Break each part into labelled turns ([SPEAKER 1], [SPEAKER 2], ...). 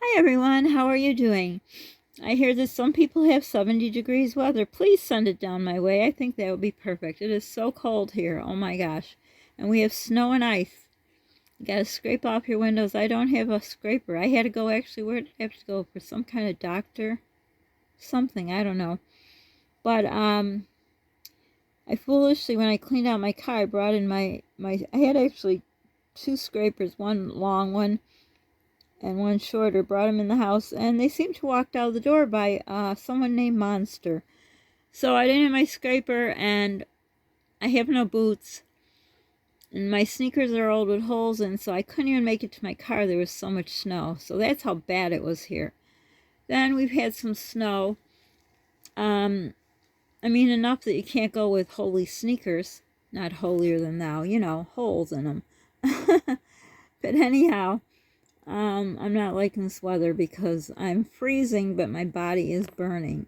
[SPEAKER 1] Hi everyone, how are you doing? I hear that some people have 70 degrees weather. Please send it down my way. I think that would be perfect. It is so cold here. Oh my gosh. And we have snow and ice. You gotta scrape off your windows. I don't have a scraper. I had to go actually, where did I have to go? For some kind of doctor? Something, I don't know. But I foolishly, when I cleaned out my car, I brought in I had actually two scrapers, one long one and one shorter, brought them in the house, and they seemed to walk out the door by someone named Monster. So I didn't have my scraper, and I have no boots, and my sneakers are old with holes in, so I couldn't even make it to my car. There was so much snow. So that's how bad it was here. Then we've had some snow. I mean, enough that you can't go with holy sneakers. Not holier than thou, holes in them. But anyhow, I'm not liking this weather because I'm freezing, but my body is burning.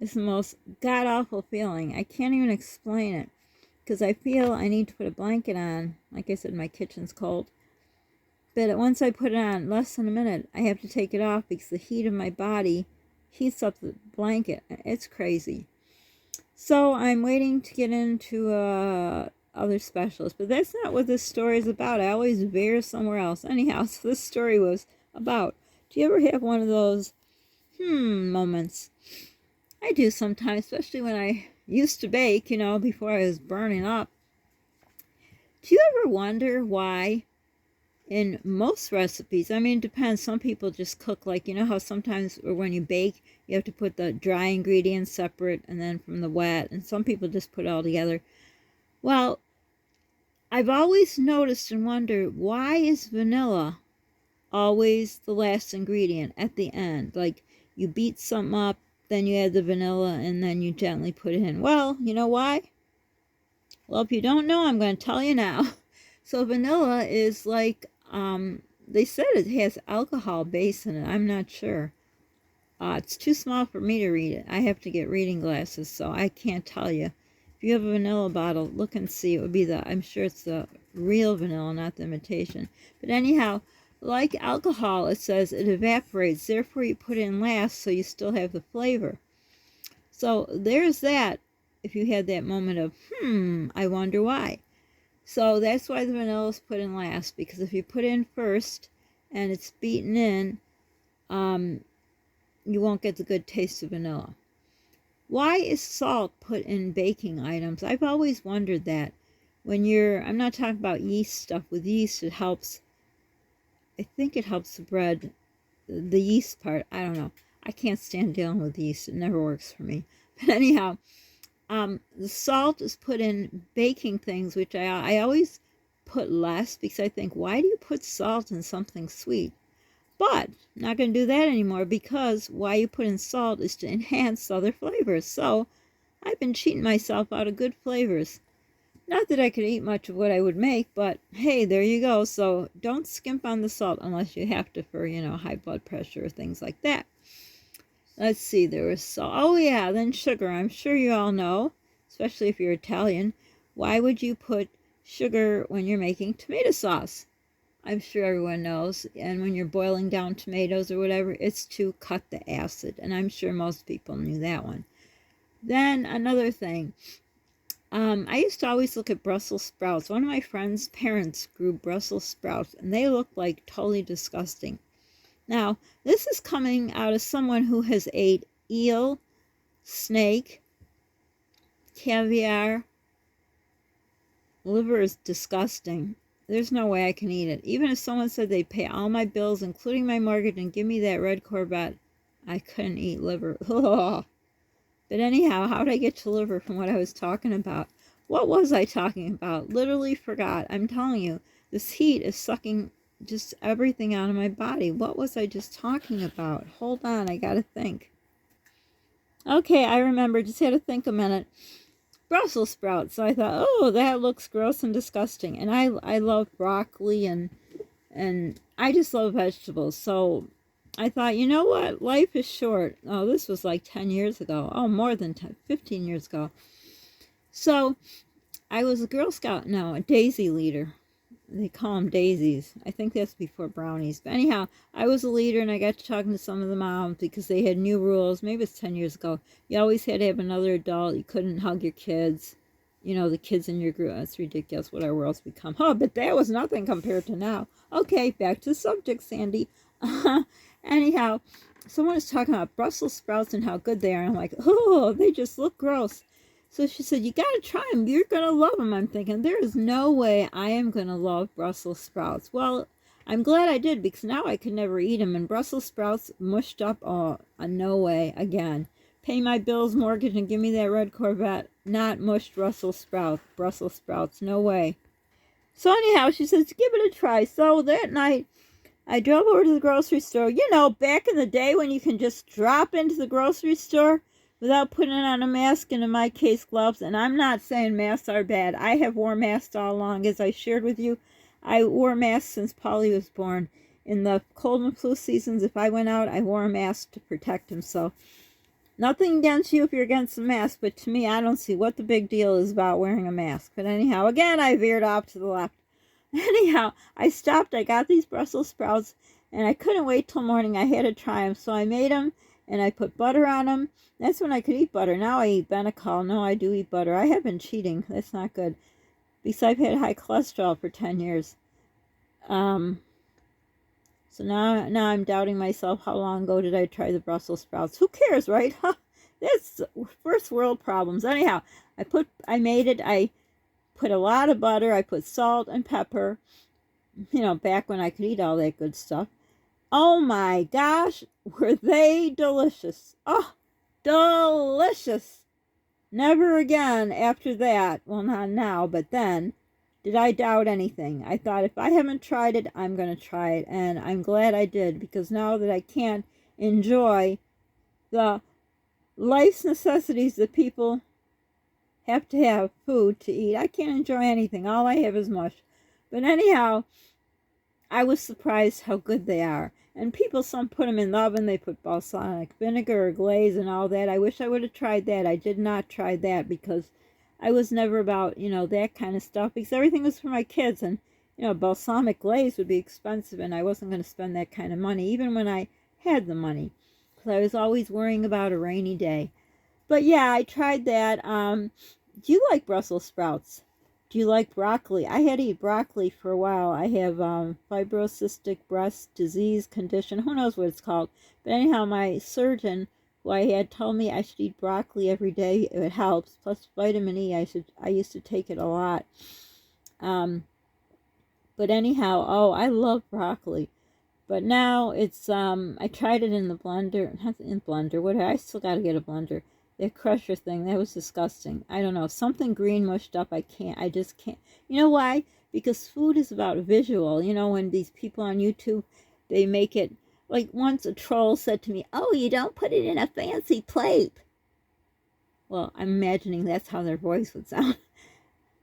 [SPEAKER 1] It's the most god-awful feeling. I can't even explain it because I feel I need to put a blanket on. Like I said, my kitchen's cold. But once I put it on, less than a minute, I have to take it off because the heat of my body heats up the blanket. It's crazy. So I'm waiting to get into other specialists, but that's not what this story is about. I always veer somewhere else. Anyhow, so this story was about, do you ever have one of those moments? I do sometimes, especially when I used to bake, before I was burning up. Do you ever wonder why in most recipes, I mean, it depends. Some people just cook like, how sometimes, or when you bake, you have to put the dry ingredients separate and then from the wet, and some people just put it all together. Well, I've always noticed and wondered, why is vanilla always the last ingredient at the end? Like, you beat something up, then you add the vanilla, and then you gently put it in. Well, you know why? Well, if you don't know, I'm going to tell you now. So vanilla is like, they said it has alcohol base in it. I'm not sure. It's too small for me to read it. I have to get reading glasses, so I can't tell you. If you have a vanilla bottle, look and see. It would be I'm sure it's the real vanilla, not the imitation. But anyhow, like alcohol, it says it evaporates. Therefore, you put it in last so you still have the flavor. So there's that. If you had that moment of, I wonder why. So that's why the vanilla is put in last, because if you put in first and it's beaten in, you won't get the good taste of vanilla. Why is salt put in baking items? I've always wondered that. I'm not talking about yeast stuff. With yeast, it helps, I think it helps the bread, the yeast part. I don't know. I can't stand dealing with yeast. It never works for me. But anyhow, the salt is put in baking things, which I always put less because I think, why do you put salt in something sweet? But I'm not going to do that anymore because why you put in salt is to enhance other flavors. So I've been cheating myself out of good flavors. Not that I could eat much of what I would make, but hey, there you go. So don't skimp on the salt unless you have to for, high blood pressure or things like that. Let's see, there was salt. Oh yeah, then sugar. I'm sure you all know, especially if you're Italian, why would you put sugar when you're making tomato sauce? I'm sure everyone knows. And when you're boiling down tomatoes or whatever, it's to cut the acid. And I'm sure most people knew that one. Then another thing. I used to always look at Brussels sprouts. One of my friend's parents grew Brussels sprouts, and they looked like totally disgusting. Now, this is coming out of someone who has ate eel, snake, caviar. Liver is disgusting. There's no way I can eat it. Even if someone said they'd pay all my bills, including my mortgage, and give me that red Corvette, I couldn't eat liver. But anyhow, how did I get to liver from what I was talking about? What was I talking about? Literally forgot. I'm telling you, this heat is sucking just everything out of my body. What was I just talking about? Hold on, I gotta think. Okay, I remember. Just had to think a minute. Brussels sprouts. So I thought, oh, that looks gross and disgusting. And I love broccoli and I just love vegetables. So I thought, you know what? Life is short. Oh, this was like 10 years ago. Oh, more than 10, 15 years ago. So I was a Girl Scout, no, a Daisy leader. They call them daisies. I think that's before brownies. But anyhow, I was a leader and I got to talking to some of the moms because they had new rules. Maybe it's 10 years ago. You always had to have another adult. You couldn't hug your kids. You know, the kids in your group. That's ridiculous what our world's become. Oh, but that was nothing compared to now. Okay, back to the subject, Sandy. Anyhow, someone was talking about Brussels sprouts and how good they are. And I'm like, oh, they just look gross. So she said, you got to try them. You're going to love them. I'm thinking, there is no way I am going to love Brussels sprouts. Well, I'm glad I did because now I could never eat them. And Brussels sprouts mushed up, oh, no way again. Pay my bills, mortgage, and give me that red Corvette. Not mushed Brussels sprouts, no way. So anyhow, she says, give it a try. So that night, I drove over to the grocery store. You know, back in the day when you can just drop into the grocery store without putting on a mask, and in my case, gloves. And I'm not saying masks are bad. I have worn masks all along. As I shared with you, I wore masks since Polly was born. In the cold and flu seasons, if I went out, I wore a mask to protect him. So nothing against you if you're against the mask, but to me, I don't see what the big deal is about wearing a mask. But anyhow, again, I veered off to the left. Anyhow, I stopped. I got these Brussels sprouts, and I couldn't wait till morning. I had to try them. So I made them, and I put butter on them. That's when I could eat butter. Now I eat Benecol. No, I do eat butter. I have been cheating. That's not good. Because I've had high cholesterol for 10 years. So now I'm doubting myself. How long ago did I try the Brussels sprouts? Who cares, right? That's first world problems. Anyhow, I made it. I put a lot of butter. I put salt and pepper. You know, back when I could eat all that good stuff. Oh my gosh, were they delicious. Oh, delicious. Never again after that, well, not now, but then, did I doubt anything. I thought if I haven't tried it, I'm going to try it. And I'm glad I did, because now that I can't enjoy the life's necessities that people have to have food to eat, I can't enjoy anything. All I have is mush. But anyhow, I was surprised how good they are. And people, some put them in the oven. They put balsamic vinegar or glaze and all that. I wish I would have tried that. I did not try that because I was never about, you know, that kind of stuff. Because everything was for my kids. And, you know, balsamic glaze would be expensive. And I wasn't going to spend that kind of money, even when I had the money. Because I was always worrying about a rainy day. But yeah, I tried that. Do you like Brussels sprouts? Do you like broccoli? I had to eat broccoli for a while. I have fibrocystic breast disease condition. Who knows what it's called? But anyhow, my surgeon, who I had, told me I should eat broccoli every day. It helps. Plus vitamin E. I used to take it a lot. But anyhow, oh, I love broccoli. But now it's I tried it in the blender. Not in blender. What? I still got to get a blender. That crusher thing, that was disgusting. I don't know. Something green mushed up. I just can't. You know why? Because food is about visual. You know, when these people on YouTube, they make it, like once a troll said to me, oh, you don't put it in a fancy plate. Well, I'm imagining that's how their voice would sound.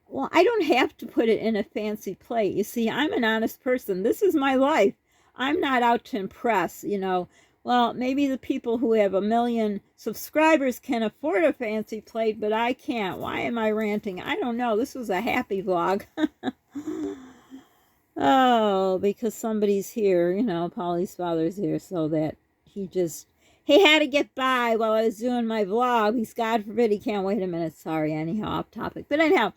[SPEAKER 1] Well, I don't have to put it in a fancy plate. You see, I'm an honest person. This is my life. I'm not out to impress, you know. Well, maybe the people who have 1 million subscribers can afford a fancy plate, but I can't. Why am I ranting? I don't know. This was a happy vlog. Oh, because somebody's here, you know, Polly's father's here, so that he had to get by while I was doing my vlog. Because God forbid he can't wait a minute. Sorry, anyhow, off topic. But anyhow,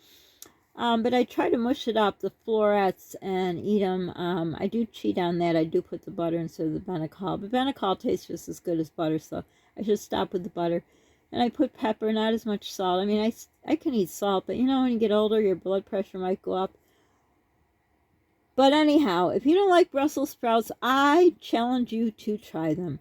[SPEAKER 1] but I try to mush it up, the florets, and eat them. I do cheat on that. I do put the butter instead of the Benecol. But Benecol tastes just as good as butter, so I should stop with the butter. And I put pepper, not as much salt. I mean, I can eat salt, but you know, when you get older, your blood pressure might go up. But anyhow, if you don't like Brussels sprouts, I challenge you to try them.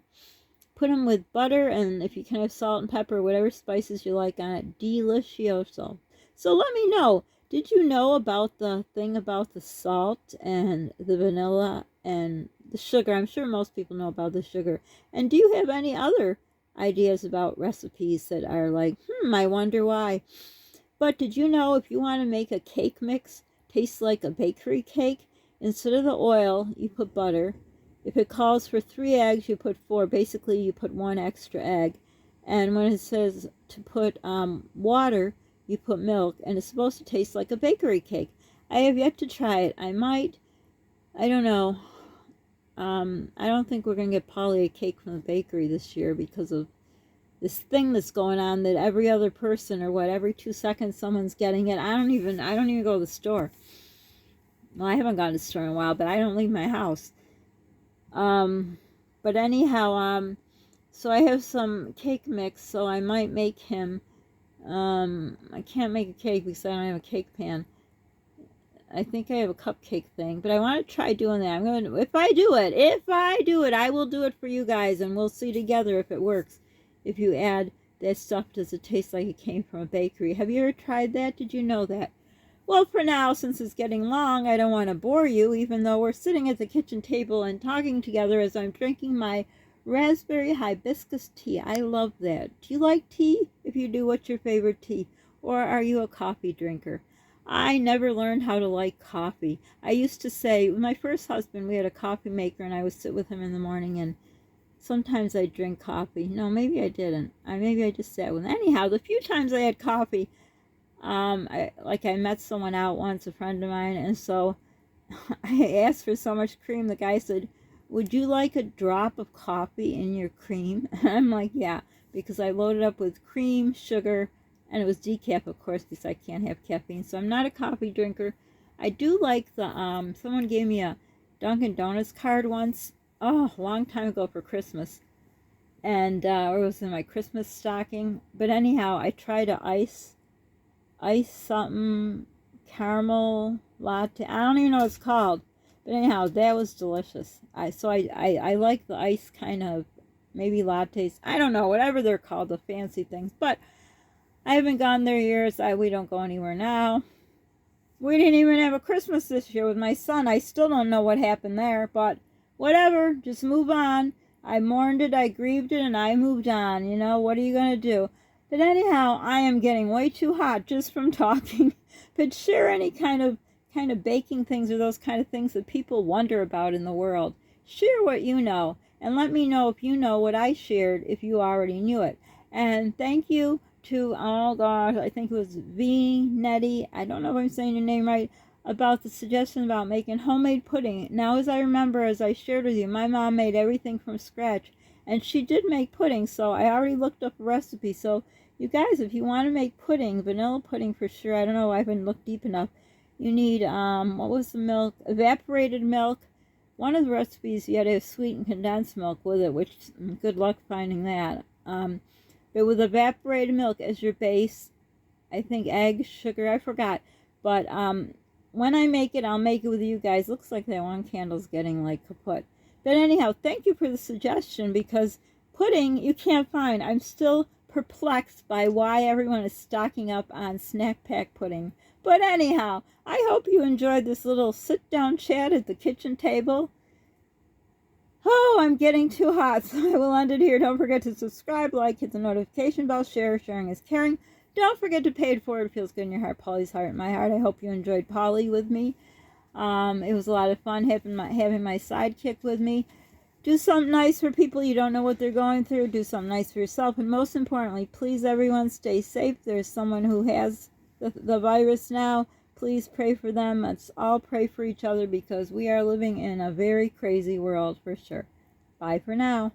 [SPEAKER 1] Put them with butter, and if you can have salt and pepper, whatever spices you like on it, delicioso. So let me know. Did you know about the thing about the salt and the vanilla and the sugar? I'm sure most people know about the sugar. And do you have any other ideas about recipes that are like, I wonder why? But did you know if you want to make a cake mix taste like a bakery cake, instead of the oil, you put butter. If it calls for 3 eggs, you put 4. Basically, you put 1 extra egg. And when it says to put water, you put milk, and it's supposed to taste like a bakery cake. I have yet to try it. I might. I don't know. I don't think we're going to get Polly a cake from the bakery this year because of this thing that's going on that every other person or what, every 2 seconds someone's getting it. I don't even go to the store. Well, I haven't gone to the store in a while, but I don't leave my house. But anyhow, so I have some cake mix, so I might make him, I can't make a cake because I don't have a cake pan. I think I have a cupcake thing, but I want to try doing that. I'm going to, if I do it, I will do it for you guys, and we'll see together if it works. If you add that stuff, does it taste like it came from a bakery? Have you ever tried that? Did you know that? Well, for now, since it's getting long, I don't want to bore you, even though we're sitting at the kitchen table and talking together as I'm drinking my raspberry hibiscus tea. I love that. Do you like tea? If you do, what's your favorite tea? Or are you a coffee drinker? I never learned how to like coffee. I used to say, with my first husband, we had a coffee maker, and I would sit with him in the morning, and sometimes I'd drink coffee. No, maybe I didn't. Maybe I just sat with him. Anyhow, the few times I had coffee, I met someone out once, a friend of mine, and so I asked for so much cream. The guy said, "Would you like a drop of coffee in your cream?" And I'm like, yeah, because I loaded up with cream, sugar, and it was decaf, of course, because I can't have caffeine. So I'm not a coffee drinker. I do like the, someone gave me a Dunkin' Donuts card once, a long time ago for Christmas. And, or it was in my Christmas stocking. But anyhow, I tried to ice something, caramel latte. I don't even know what it's called. But anyhow, that was delicious. I like the ice kind of, maybe lattes. I don't know, whatever they're called, the fancy things. But I haven't gone there years. We don't go anywhere now. We didn't even have a Christmas this year with my son. I still don't know what happened there, but whatever, just move on. I mourned it, I grieved it, and I moved on. You know, what are you going to do? But anyhow, I am getting way too hot just from talking. But share any kind of baking things or those kind of things that people wonder about in the world. Share what you know, and let me know if you know what I shared, if you already knew it. And thank you to, oh gosh, I think it was V. Nettie, I don't know if I'm saying your name right, about the suggestion about making homemade pudding. Now, as I remember, as I shared with you, my mom made everything from scratch, and she did make pudding, so I already looked up a recipe. So, you guys, if you want to make pudding, vanilla pudding for sure, I don't know, I haven't looked deep enough, you need, what was the milk? Evaporated milk. One of the recipes, you had to have sweetened condensed milk with it, which, good luck finding that. But with evaporated milk as your base, I think eggs, sugar, I forgot. But when I make it, I'll make it with you guys. Looks like that one candle's getting like kaput. But anyhow, thank you for the suggestion, because pudding you can't find. I'm still perplexed by why everyone is stocking up on snack pack pudding. But anyhow, I hope you enjoyed this little sit-down chat at the kitchen table. Oh, I'm getting too hot, so I will end it here. Don't forget to subscribe, like, hit the notification bell, share. Sharing is caring. Don't forget to pay it forward. It feels good in your heart. Polly's heart in my heart. I hope you enjoyed Polly with me. It was a lot of fun having my sidekick with me. Do something nice for people you don't know what they're going through. Do something nice for yourself. And most importantly, please, everyone, stay safe. There's someone who has the virus now. Please pray for them. Let's all pray for each other, because we are living in a very crazy world for sure. Bye for now.